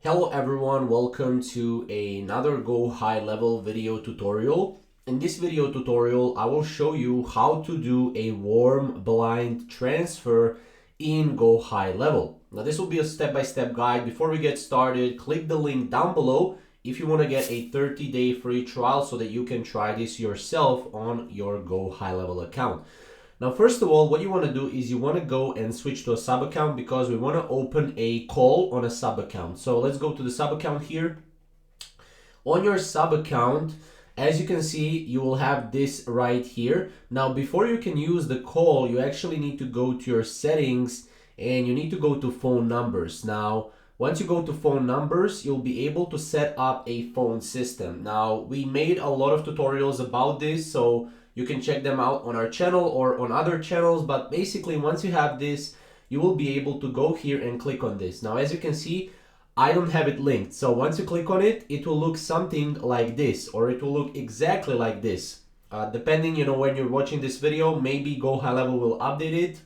Hello everyone, welcome to another Go High Level video tutorial. In this video tutorial, I will show you how to do a warm blind transfer in Go High Level. Now this will be a step-by-step guide. Before we get started, click the link down below if you want to get a 30-day free trial so that you can try this yourself on your Go High Level account. Now, first of all, what you want to do is you want to go and switch to a sub account because we want to open a call on a sub account. So let's go to the sub account here. On your sub account, as you can see, you will have this right here. Now, before you can use the call, you actually need to go to your settings and you need to go to phone numbers. Now, once you go to phone numbers, you'll be able to set up a phone system. Now, we made a lot of tutorials about this, so you can check them out on our channel or on other channels, but basically once you have this, you will be able to go here and click on this. Now, as you can see, I don't have it linked. So once you click on it, it will look something like this, or it will look exactly like this. Depending, when you're watching this video, maybe GoHighLevel will update it,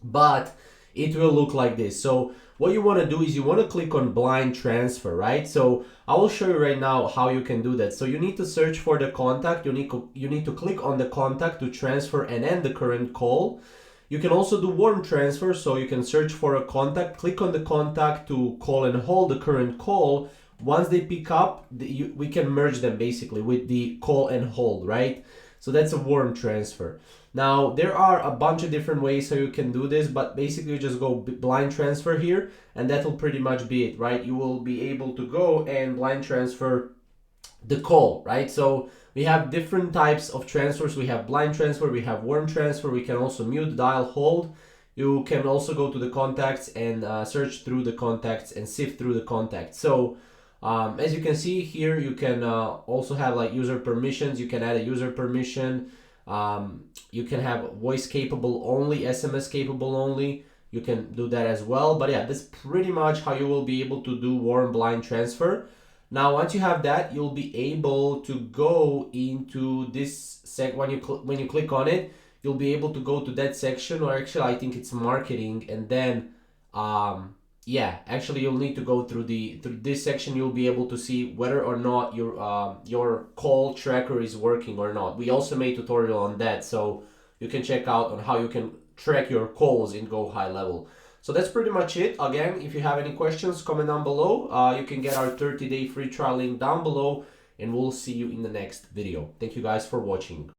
but it will look like this. So what you want to do is you want to click on blind transfer, right? So I will show you right now how you can do that. So you need to search for the contact. You need to click on the contact to transfer and end the current call. You can also do warm transfer. So you can search for a contact, click on the contact to call and hold the current call. Once they pick up, we can merge them basically with the call and hold, right? So that's a warm transfer. Now, there are a bunch of different ways how you can do this, but basically you just go blind transfer here, and that will pretty much be it, right? You will be able to go and blind transfer the call, right? So we have different types of transfers. We have blind transfer, we have warm transfer, we can also mute, dial, hold. You can also go to the contacts and search through the contacts and sift through the contacts. So as you can see here, you can also have like user permissions. You can add a user permission. You can have voice capable only, SMS capable only. You can do that as well. But yeah, that's pretty much how you will be able to do warm blind transfer. Now, once you have that, you'll be able to go into this when you click on it, you'll be able to go to that section, or actually I think it's marketing, and then yeah, actually you'll need to go through this section. You'll be able to see whether or not your call tracker is working or not. We also made a tutorial on that, so you can check out on how you can track your calls in Go High Level. So that's pretty much it. Again, if you have any questions, comment down below. You can get our 30-day free trial link down below, and we'll see you in the next video. Thank you guys for watching.